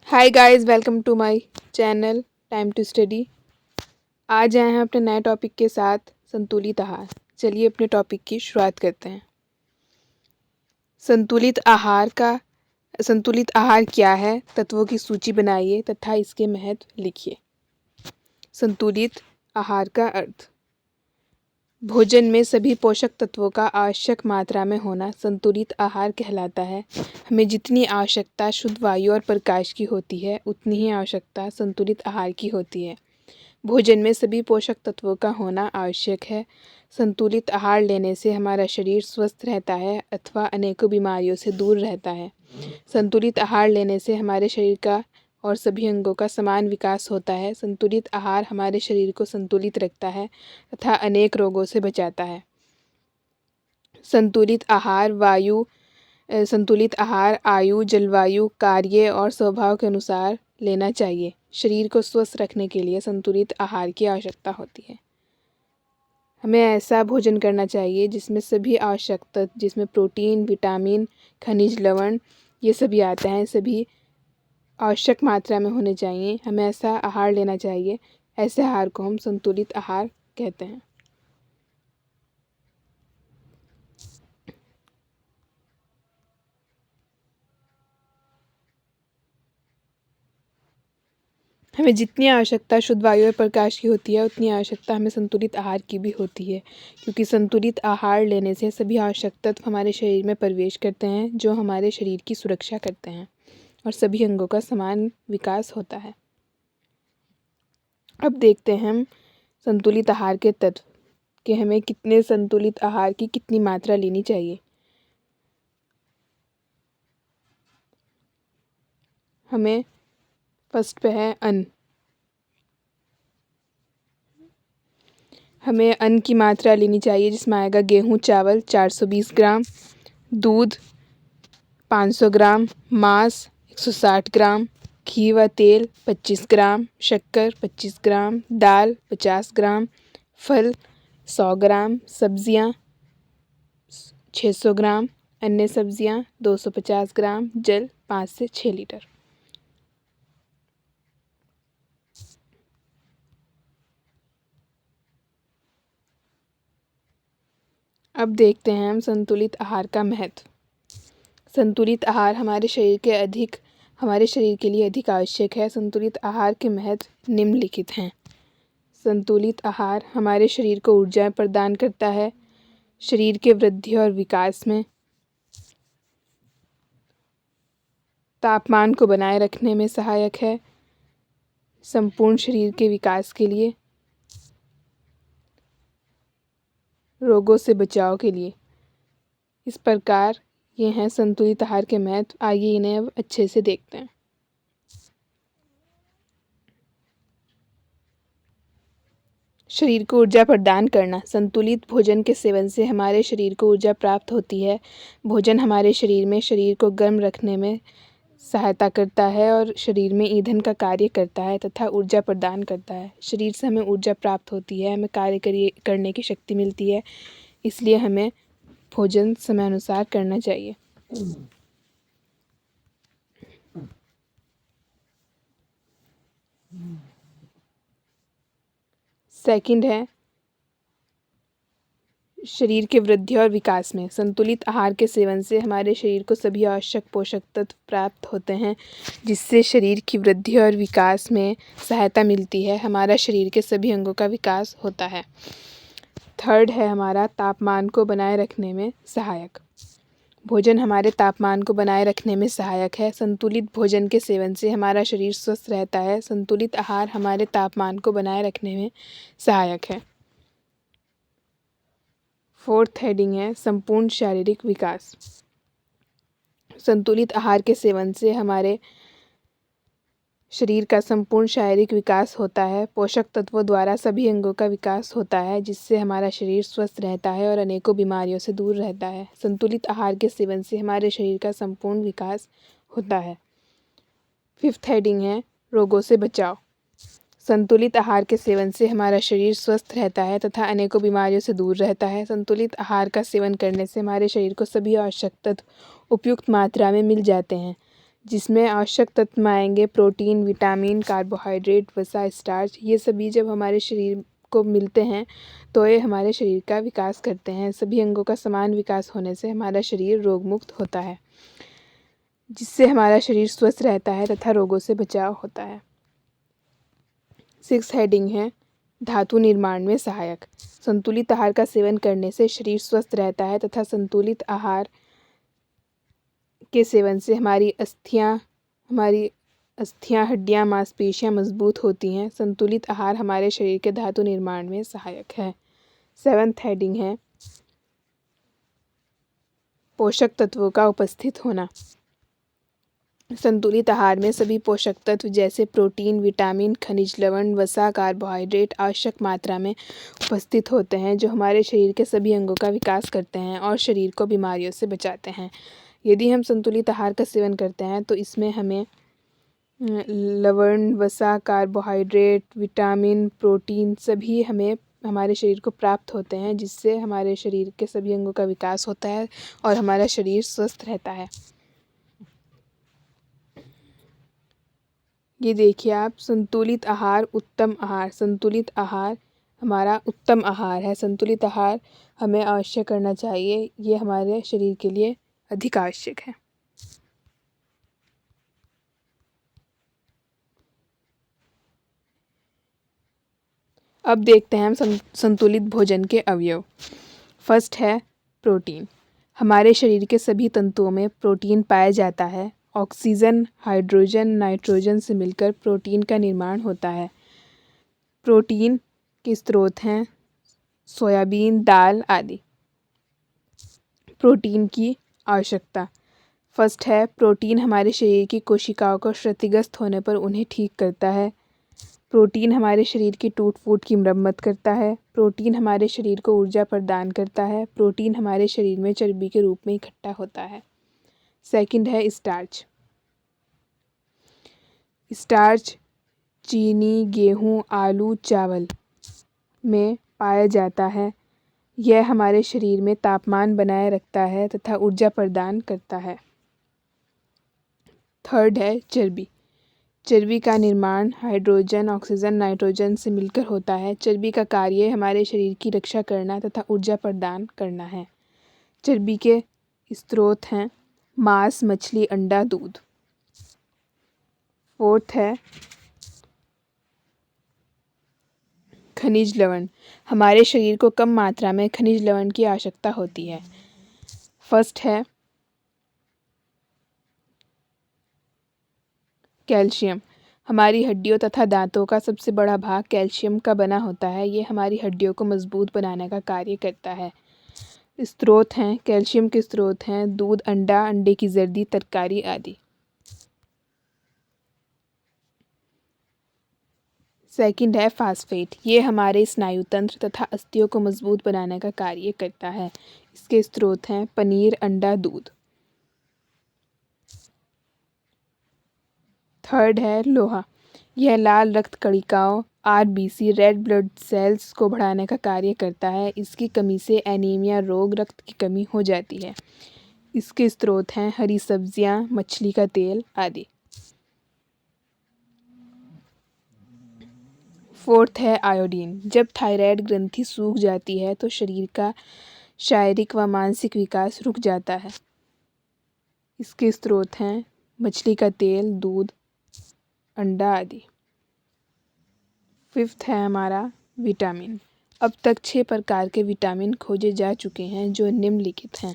Hi guys, welcome to my channel time to study. आज आए हैं अपने नए टॉपिक के साथ, संतुलित आहार। चलिए अपने टॉपिक की शुरुआत करते हैं। संतुलित आहार क्या है? तत्वों की सूची बनाइए तथा इसके महत्व लिखिए। संतुलित आहार का अर्थ: भोजन में सभी पोषक तत्वों का आवश्यक मात्रा में होना संतुलित आहार कहलाता है। हमें जितनी आवश्यकता शुद्ध वायु और प्रकाश की होती है, उतनी ही आवश्यकता संतुलित आहार की होती है। भोजन में सभी पोषक तत्वों का होना आवश्यक है। संतुलित आहार लेने से हमारा शरीर स्वस्थ रहता है अथवा अनेकों बीमारियों से दूर रहता है। संतुलित आहार लेने से हमारे शरीर का और सभी अंगों का समान विकास होता है। संतुलित आहार हमारे शरीर को संतुलित रखता है तथा अनेक रोगों से बचाता है। संतुलित आहार आयु, जलवायु, कार्य और स्वभाव के अनुसार लेना चाहिए। शरीर को स्वस्थ रखने के लिए संतुलित आहार की आवश्यकता होती है। हमें ऐसा भोजन करना चाहिए जिसमें सभी आवश्यक तत्व, जिसमें प्रोटीन, विटामिन, खनिज, लवण ये सभी आते हैं, सभी आवश्यक मात्रा में होने चाहिए। हमें ऐसा आहार लेना चाहिए। ऐसे आहार को हम संतुलित आहार कहते हैं। हमें जितनी आवश्यकता शुद्ध वायु और प्रकाश की होती है, उतनी आवश्यकता हमें संतुलित आहार की भी होती है, क्योंकि संतुलित आहार लेने से सभी आवश्यक तत्व हमारे शरीर में प्रवेश करते हैं, जो हमारे शरीर की सुरक्षा करते हैं और सभी अंगों का समान विकास होता है। अब देखते हैं हम संतुलित आहार के तत्व कि हमें कितने संतुलित आहार की कितनी मात्रा लेनी चाहिए। हमें फर्स्ट पे है अन्न। हमें अन्न की मात्रा लेनी चाहिए, जिसमें आएगा गेहूँ चावल 420 ग्राम, दूध 500 ग्राम, मांस 160 ग्राम, घी व तेल 25 ग्राम, शक्कर 25 ग्राम, दाल 50 ग्राम, फल 100 ग्राम, सब्जियां 600 ग्राम, अन्य सब्जियां 250 ग्राम, जल 5 से 6 लीटर। अब देखते हैं हम संतुलित आहार का महत्व। संतुलित आहार हमारे शरीर के लिए अधिक आवश्यक है। संतुलित आहार के महत्व निम्नलिखित हैं। संतुलित आहार हमारे शरीर को ऊर्जा प्रदान करता है, शरीर के वृद्धि और विकास में, तापमान को बनाए रखने में सहायक है, संपूर्ण शरीर के विकास के लिए, रोगों से बचाव के लिए। इस प्रकार ये हैं संतुलित आहार के महत्व। आइए इन्हें अब अच्छे से देखते हैं। शरीर को ऊर्जा प्रदान करना। संतुलित भोजन के सेवन से हमारे शरीर को ऊर्जा प्राप्त होती है। भोजन हमारे शरीर को गर्म रखने में सहायता करता है और शरीर में ईंधन का कार्य करता है तथा ऊर्जा प्रदान करता है। शरीर से हमें ऊर्जा प्राप्त होती है, हमें कार्य करने की शक्ति मिलती है, इसलिए हमें भोजन समय अनुसार करना चाहिए। सेकंड है शरीर के वृद्धि और विकास में। संतुलित आहार के सेवन से हमारे शरीर को सभी आवश्यक पोषक तत्व प्राप्त होते हैं, जिससे शरीर की वृद्धि और विकास में सहायता मिलती है। हमारा शरीर के सभी अंगों का विकास होता है। थर्ड है हमारा तापमान को बनाए रखने में सहायक। भोजन हमारे तापमान को बनाए रखने में सहायक है। संतुलित भोजन के सेवन से हमारा शरीर स्वस्थ रहता है। संतुलित आहार हमारे तापमान को बनाए रखने में सहायक है। फोर्थ हेडिंग है संपूर्ण शारीरिक विकास। संतुलित आहार के सेवन से हमारे शरीर का संपूर्ण शारीरिक विकास होता है। पोषक तत्वों द्वारा सभी अंगों का विकास होता है, जिससे हमारा शरीर स्वस्थ रहता है और अनेकों बीमारियों से दूर रहता है। संतुलित आहार के सेवन से हमारे शरीर का संपूर्ण विकास होता है। फिफ्थ हेडिंग है रोगों से बचाव। संतुलित आहार के सेवन से हमारा शरीर स्वस्थ रहता है तथा अनेकों बीमारियों से दूर रहता है। संतुलित आहार का सेवन करने से हमारे शरीर को सभी आवश्यक तत्व उपयुक्त मात्रा में मिल जाते हैं, जिसमें आवश्यक तत्व आएंगे प्रोटीन, विटामिन, कार्बोहाइड्रेट, वसा, स्टार्च। ये सभी जब हमारे शरीर को मिलते हैं तो ये हमारे शरीर का विकास करते हैं। सभी अंगों का समान विकास होने से हमारा शरीर रोग मुक्त होता है, जिससे हमारा शरीर स्वस्थ रहता है तथा रोगों से बचाव होता है। 6 हेडिंग है धातु निर्माण में सहायक। संतुलित आहार का सेवन करने से शरीर स्वस्थ रहता है तथा संतुलित आहार के सेवन से हमारी अस्थियां, हड्डियां, मांसपेशियां मजबूत होती हैं। संतुलित आहार हमारे शरीर के धातु निर्माण में सहायक है। 7th हेडिंग है पोषक तत्वों का उपस्थित होना। संतुलित आहार में सभी पोषक तत्व जैसे प्रोटीन, विटामिन, खनिज लवण, वसा, कार्बोहाइड्रेट आवश्यक मात्रा में उपस्थित होते हैं, जो हमारे शरीर के सभी अंगों का विकास करते हैं और शरीर को बीमारियों से बचाते हैं। यदि हम संतुलित आहार का सेवन करते हैं तो इसमें हमें लवण, वसा, कार्बोहाइड्रेट, विटामिन, प्रोटीन सभी हमें हमारे शरीर को प्राप्त होते हैं, जिससे हमारे शरीर के सभी अंगों का विकास होता है और हमारा शरीर स्वस्थ रहता है। ये देखिए आप, संतुलित आहार, उत्तम आहार। संतुलित आहार हमारा उत्तम आहार है। संतुलित आहार हमें अवश्य करना चाहिए, ये हमारे शरीर के लिए अधिक आवश्यक है। अब देखते हैं हम संतुलित भोजन के अवयव। फर्स्ट है प्रोटीन। हमारे शरीर के सभी तंतुओं में प्रोटीन पाया जाता है। ऑक्सीजन, हाइड्रोजन, नाइट्रोजन से मिलकर प्रोटीन का निर्माण होता है। प्रोटीन के स्रोत हैं सोयाबीन, दाल आदि। प्रोटीन की आवश्यकता। फर्स्ट है प्रोटीन हमारे शरीर की कोशिकाओं को क्षतिग्रस्त होने पर उन्हें ठीक करता है। प्रोटीन हमारे शरीर की टूट फूट की मरम्मत करता है। प्रोटीन हमारे शरीर को ऊर्जा प्रदान करता है। प्रोटीन हमारे शरीर में चर्बी के रूप में इकट्ठा होता है। सेकंड है स्टार्च। स्टार्च चीनी, गेहूँ, आलू, चावल में पाया जाता है। यह हमारे शरीर में तापमान बनाए रखता है तथा ऊर्जा प्रदान करता है। थर्ड है चर्बी। चर्बी का निर्माण हाइड्रोजन, ऑक्सीजन, नाइट्रोजन से मिलकर होता है। चर्बी का कार्य हमारे शरीर की रक्षा करना तथा ऊर्जा प्रदान करना है। चर्बी के स्रोत हैं मांस, मछली, अंडा, दूध। फोर्थ है खनिज लवण। हमारे शरीर को कम मात्रा में खनिज लवण की आवश्यकता होती है। फर्स्ट है कैल्शियम। हमारी हड्डियों तथा दांतों का सबसे बड़ा भाग कैल्शियम का बना होता है। ये हमारी हड्डियों को मजबूत बनाने का कार्य करता है। स्रोत हैं कैल्शियम के स्रोत हैं दूध, अंडा, अंडे की जर्दी, तरकारी आदि। सेकंड है फास्फेट। ये हमारे स्नायु तंत्र तथा अस्थियों को मजबूत बनाने का कार्य करता है। इसके स्रोत हैं पनीर, अंडा, दूध। थर्ड है लोहा। यह लाल रक्त कणिकाओं आरबीसी, रेड ब्लड सेल्स को बढ़ाने का कार्य करता है। इसकी कमी से एनीमिया रोग, रक्त की कमी हो जाती है। इसके स्रोत हैं हरी सब्जियां, मछली का तेल आदि। फोर्थ है आयोडीन। जब थायराइड ग्रंथि सूख जाती है तो शरीर का शारीरिक व मानसिक विकास रुक जाता है। इसके स्रोत हैं मछली का तेल, दूध, अंडा आदि। फिफ्थ है हमारा विटामिन। अब तक 6 प्रकार के विटामिन खोजे जा चुके हैं जो निम्नलिखित हैं।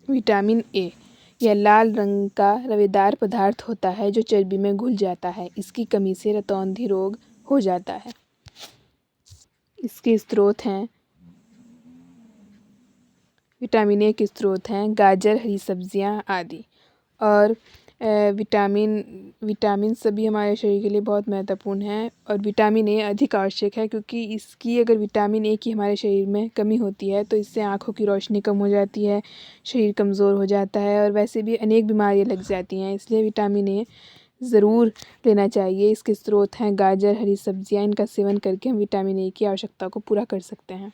Vitamin A. यह लाल रंग का रवेदार पदार्थ होता है जो चर्बी में घुल जाता है। इसकी कमी से रतौंधी रोग हो जाता है। इसके स्रोत हैं विटामिन ए के स्रोत हैं गाजर, हरी सब्जियां आदि। और विटामिन सभी हमारे शरीर के लिए बहुत महत्वपूर्ण है और विटामिन ए अधिक आवश्यक है, क्योंकि इसकी अगर विटामिन ए की हमारे शरीर में कमी होती है तो इससे आँखों की रोशनी कम हो जाती है, शरीर कमज़ोर हो जाता है और वैसे भी अनेक बीमारियाँ लग जाती हैं। इसलिए विटामिन ए ज़रूर लेना चाहिए। इसके स्रोत हैं गाजर, हरी सब्जियाँ। इनका सेवन करके हम विटामिन ए की आवश्यकता को पूरा कर सकते हैं।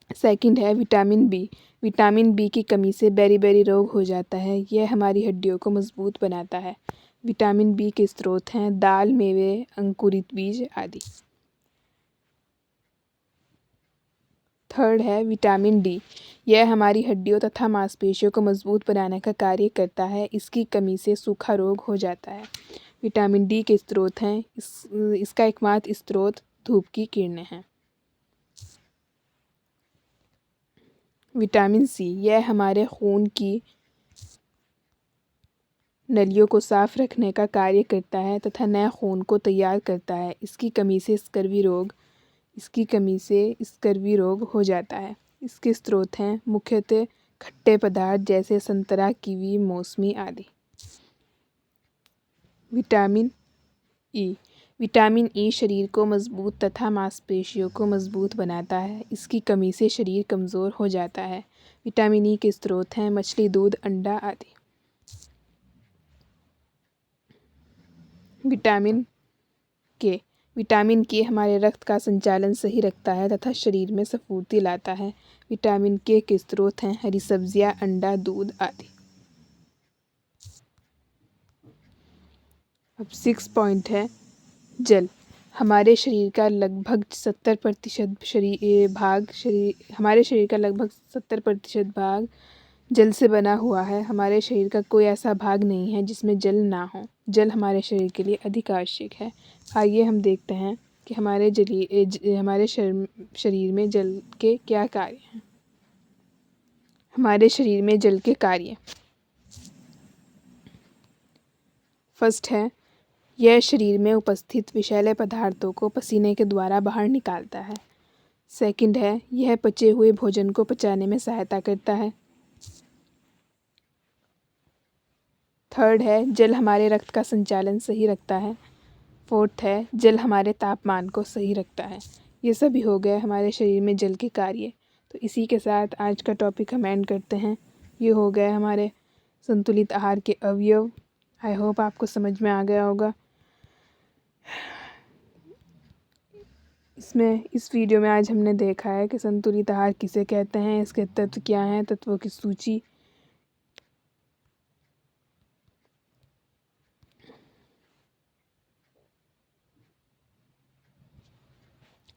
सेकंड है विटामिन बी। विटामिन बी की कमी से बेरी रोग हो जाता है। यह हमारी हड्डियों को मजबूत बनाता है। विटामिन बी के स्रोत हैं दाल, मेवे, अंकुरित बीज आदि। थर्ड है विटामिन डी। यह हमारी हड्डियों तथा मांसपेशियों को मजबूत बनाने का कार्य करता है। इसकी कमी से सूखा रोग हो जाता है। विटामिन डी के स्रोत हैं इसका एकमात्र स्रोत धूप की किरणें हैं। Vitamin C. यह हमारे खून की नलियों को साफ रखने का कार्य करता है तथा नए खून को तैयार करता है। इसकी कमी से स्कर्वी रोग हो जाता है। इसके स्रोत हैं मुख्यतः खट्टे पदार्थ जैसे संतरा, कीवी, मौसमी आदि। Vitamin E. विटामिन ई शरीर को मजबूत तथा मांसपेशियों को मजबूत बनाता है। इसकी कमी से शरीर कमज़ोर हो जाता है। विटामिन ई के स्रोत हैं मछली, दूध, अंडा आदि। विटामिन के हमारे रक्त का संचालन सही रखता है तथा शरीर में स्फूर्ति लाता है। विटामिन के स्रोत हैं हरी सब्जियां, अंडा, दूध आदि। अब 6 पॉइंट है जल। हमारे शरीर का लगभग 70% भाग जल से बना हुआ है। हमारे शरीर का कोई ऐसा भाग नहीं है जिसमें जल ना हो। जल हमारे शरीर के लिए अधिक आवश्यक है। आइए हम देखते हैं कि हमारे शरीर में जल के क्या कार्य हैं। हमारे शरीर में जल के कार्य। फर्स्ट है यह शरीर में उपस्थित विषैले पदार्थों को पसीने के द्वारा बाहर निकालता है। सेकंड है यह पचे हुए भोजन को पचाने में सहायता करता है। थर्ड है जल हमारे रक्त का संचालन सही रखता है। फोर्थ है जल हमारे तापमान को सही रखता है। ये सभी हो गए हमारे शरीर में जल के कार्य। तो इसी के साथ आज का टॉपिक हम एंड करते हैं। ये हो गए हमारे संतुलित आहार के अवयव। आई होप आपको समझ में आ गया होगा। इस वीडियो में आज हमने देखा है कि संतुलित आहार किसे कहते हैं, इसके तत्व क्या हैं, तत्वों की सूची।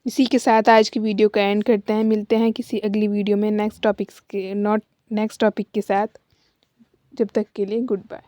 इसी के साथ आज की वीडियो का एंड करते हैं। मिलते हैं किसी अगली वीडियो में नेक्स्ट टॉपिक के साथ। जब तक के लिए गुड बाय।